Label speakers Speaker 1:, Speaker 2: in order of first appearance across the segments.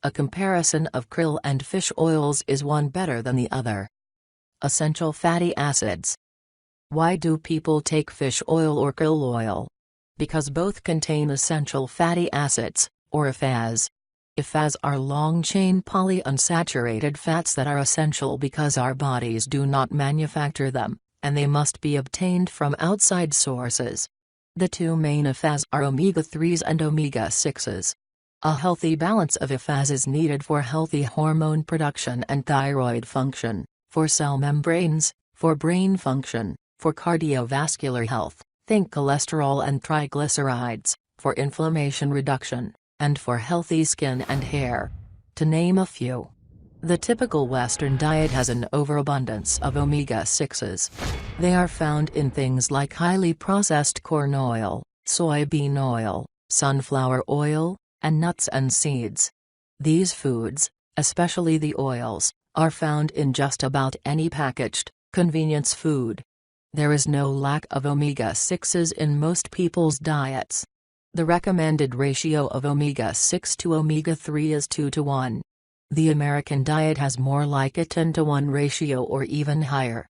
Speaker 1: A comparison of krill and fish oils is one better than the other. Essential fatty acids. Why do people take fish oil or krill oil? Because both contain essential fatty acids, or EFAs. EFAs are long-chain polyunsaturated fats that are essential because our bodies do not manufacture them, and they must be obtained from outside sources. The two main EFAs are omega-3s and omega-6s. A healthy balance of EFAs is needed for healthy hormone production and thyroid function, for cell membranes, for brain function, for cardiovascular health, think cholesterol and triglycerides, for inflammation reduction, and for healthy skin and hair. To name a few. The typical Western diet has an overabundance of omega-6s. They are found in things like highly processed corn oil, soybean oil, sunflower oil, and nuts and seeds. These foods, especially the oils, are found in just about any packaged, convenience food. There is no lack of omega-6s in most people's diets. The recommended ratio of omega-6 to omega-3 is 2:1. The American diet has more like a 10:1 ratio or even higher.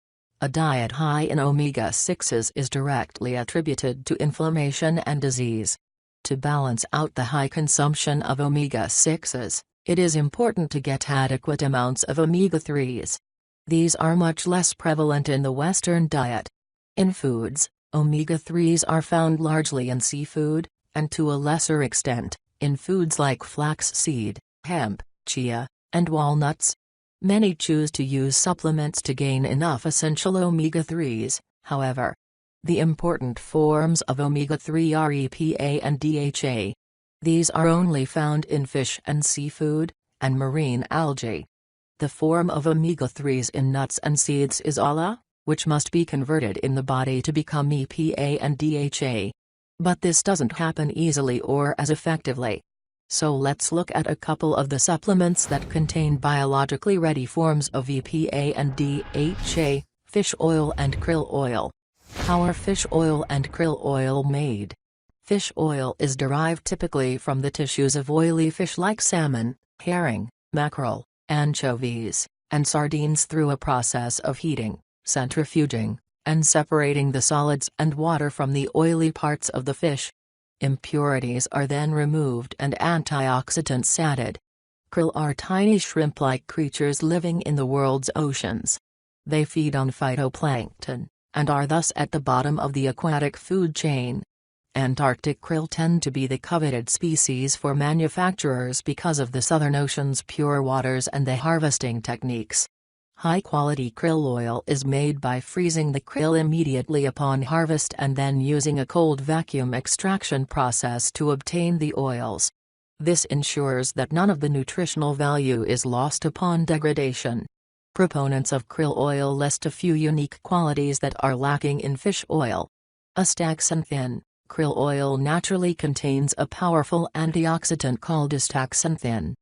Speaker 1: A diet high in omega-6s is directly attributed to inflammation and disease. To balance out the high consumption of omega-6s, it is important to get adequate amounts of omega-3s. These are much less prevalent in the Western diet. In foods, omega-3s are found largely in seafood, and to a lesser extent, in foods like flaxseed, hemp, chia, and walnuts. Many choose to use supplements to gain enough essential omega-3s, however. The important forms of omega-3 are EPA and DHA. These are only found in fish and seafood, and marine algae. The form of omega-3s in nuts and seeds is ALA, which must be converted in the body to become EPA and DHA. But this doesn't happen easily or as effectively. So let's look at a couple of the supplements that contain biologically ready forms of EPA and DHA, fish oil and krill oil. How are fish oil and krill oil made? Fish oil is derived typically from the tissues of oily fish like salmon, herring, mackerel, anchovies, and sardines through a process of heating, centrifuging, and separating the solids and water from the oily parts of the fish. Impurities are then removed and antioxidants added. Krill are tiny shrimp-like creatures living in the world's oceans. They feed on phytoplankton, and are thus at the bottom of the aquatic food chain. Antarctic krill tend to be the coveted species for manufacturers because of the Southern Ocean's pure waters and the harvesting techniques. High-quality krill oil is made by freezing the krill immediately upon harvest and then using a cold vacuum extraction process to obtain the oils. This ensures that none of the nutritional value is lost upon degradation. Proponents of krill oil list a few unique qualities that are lacking in fish oil. Astaxanthin. Krill oil naturally contains a powerful antioxidant called astaxanthin.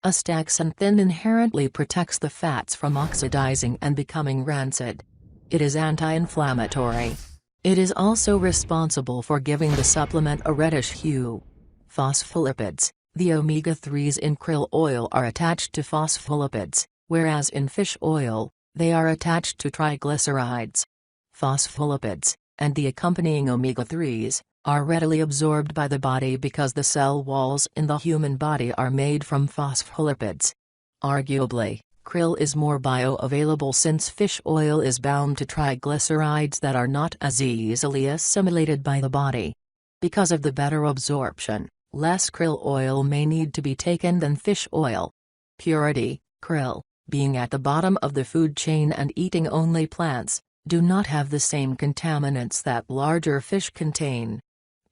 Speaker 1: Astaxanthin inherently protects the fats from oxidizing and becoming rancid. It is anti-inflammatory. It is also responsible for giving the supplement a reddish hue. Phospholipids. The omega-3s in krill oil are attached to phospholipids, whereas in fish oil, they are attached to triglycerides. Phospholipids, and the accompanying omega-3s, are readily absorbed by the body because the cell walls in the human body are made from phospholipids. Arguably, krill is more bioavailable since fish oil is bound to triglycerides that are not as easily assimilated by the body. Because of the better absorption, less krill oil may need to be taken than fish oil. Purity. Krill, being at the bottom of the food chain and eating only plants, do not have the same contaminants that larger fish contain.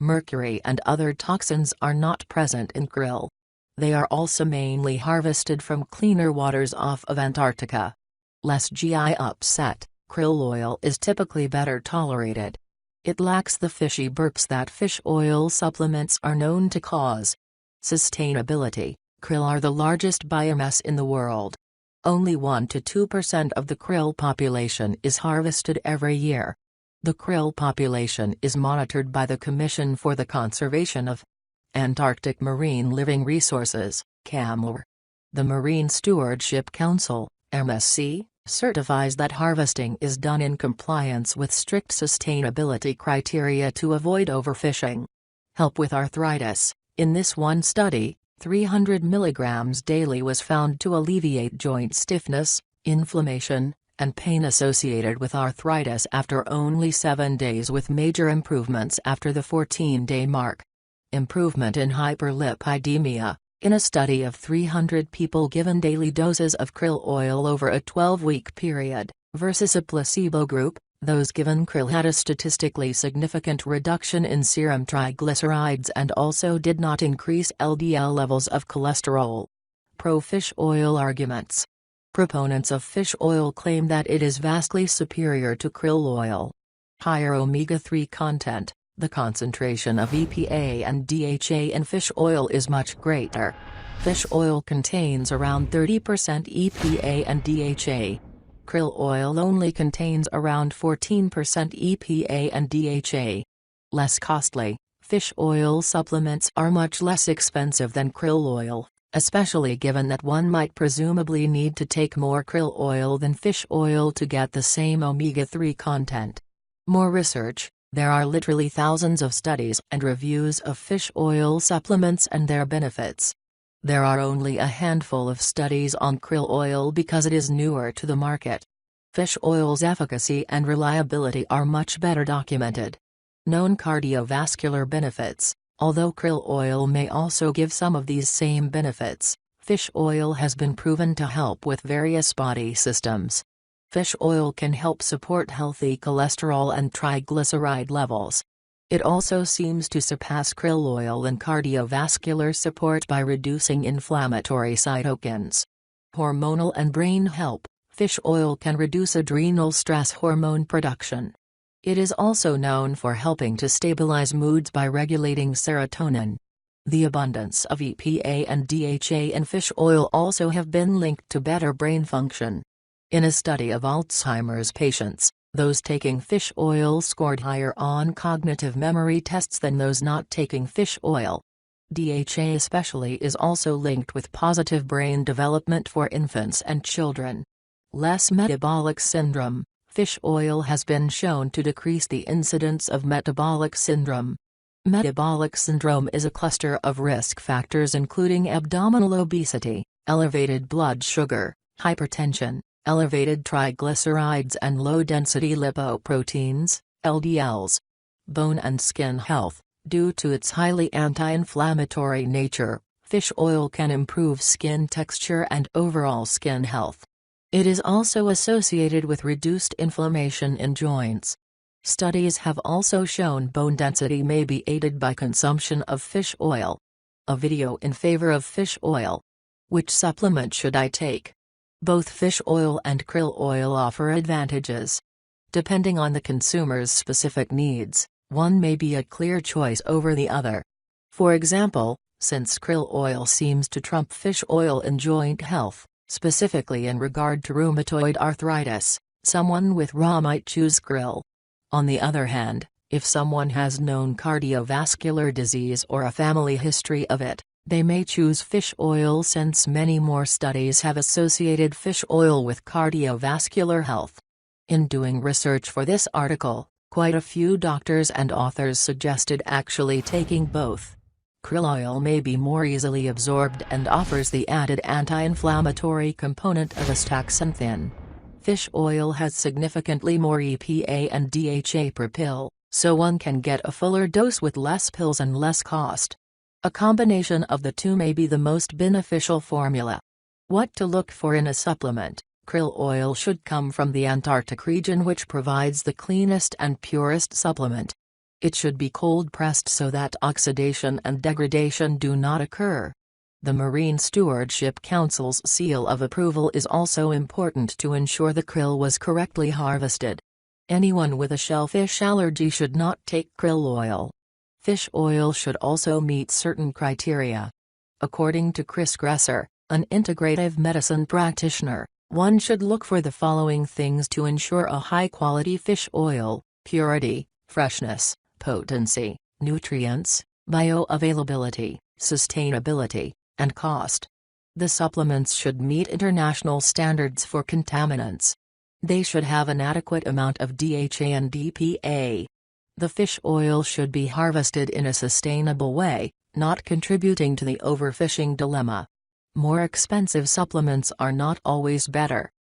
Speaker 1: Mercury and other toxins are not present in krill. They are also mainly harvested from cleaner waters off of Antarctica. Less GI upset, krill oil is typically better tolerated. It lacks the fishy burps that fish oil supplements are known to cause. Sustainability. Krill are the largest biomass in the world. Only 1 to 2% of the krill population is harvested every year. The krill population is monitored by the Commission for the Conservation of Antarctic Marine Living Resources, CAMLR. The Marine Stewardship Council, MSC, certifies that harvesting is done in compliance with strict sustainability criteria to avoid overfishing. Help with arthritis. In this one study, 300 mg daily was found to alleviate joint stiffness, inflammation, and pain associated with arthritis after only 7 days, with major improvements after the 14-day mark. Improvement in hyperlipidemia. In a study of 300 people given daily doses of krill oil over a 12-week period, versus a placebo group, those given krill had a statistically significant reduction in serum triglycerides and also did not increase LDL levels of cholesterol. Pro-fish oil arguments. Proponents of fish oil claim that it is vastly superior to krill oil. Higher omega-3 content. The concentration of EPA and DHA in fish oil is much greater. Fish oil contains around 30% EPA and DHA. Krill oil only contains around 14% EPA and DHA. Less costly. Fish oil supplements are much less expensive than krill oil, especially given that one might presumably need to take more krill oil than fish oil to get the same omega-3 content. More research. There are literally thousands of studies and reviews of fish oil supplements and their benefits. There are only a handful of studies on krill oil because it is newer to the market. Fish oil's efficacy and reliability are much better documented. Known cardiovascular benefits. Although krill oil may also give some of these same benefits, fish oil has been proven to help with various body systems. Fish oil can help support healthy cholesterol and triglyceride levels. It also seems to surpass krill oil in cardiovascular support by reducing inflammatory cytokines. Hormonal and brain help. Fish oil can reduce adrenal stress hormone production. It is also known for helping to stabilize moods by regulating serotonin. The abundance of EPA and DHA in fish oil also have been linked to better brain function. In a study of Alzheimer's patients, those taking fish oil scored higher on cognitive memory tests than those not taking fish oil. DHA especially is also linked with positive brain development for infants and children. Less metabolic syndrome. Fish oil has been shown to decrease the incidence of metabolic syndrome. Metabolic syndrome is a cluster of risk factors including abdominal obesity, elevated blood sugar, hypertension, elevated triglycerides and low-density lipoproteins, LDLs. Bone and skin health. Due to its highly anti-inflammatory nature, fish oil can improve skin texture and overall skin health. It is also associated with reduced inflammation in joints. Studies have also shown bone density may be aided by consumption of fish oil. A video in favor of fish oil. Which supplement should I take? Both fish oil and krill oil offer advantages. Depending on the consumer's specific needs, one may be a clear choice over the other. For example, since krill oil seems to trump fish oil in joint health, specifically in regard to rheumatoid arthritis, someone with RA might choose krill. On the other hand, if someone has known cardiovascular disease or a family history of it, they may choose fish oil since many more studies have associated fish oil with cardiovascular health. In doing research for this article, quite a few doctors and authors suggested actually taking both. Krill oil may be more easily absorbed and offers the added anti-inflammatory component of astaxanthin. Fish oil has significantly more EPA and DHA per pill, so one can get a fuller dose with less pills and less cost. A combination of the two may be the most beneficial formula. What to look for in a supplement? Krill oil should come from the Antarctic region, which provides the cleanest and purest supplement. It should be cold-pressed so that oxidation and degradation do not occur. The Marine Stewardship Council's seal of approval is also important to ensure the krill was correctly harvested. Anyone with a shellfish allergy should not take krill oil. Fish oil should also meet certain criteria. According to Chris Gresser, an integrative medicine practitioner, one should look for the following things to ensure a high-quality fish oil: purity, freshness, potency, nutrients, bioavailability, sustainability, and cost. The supplements should meet international standards for contaminants. They should have an adequate amount of DHA and DPA. The fish oil should be harvested in a sustainable way, not contributing to the overfishing dilemma. More expensive supplements are not always better.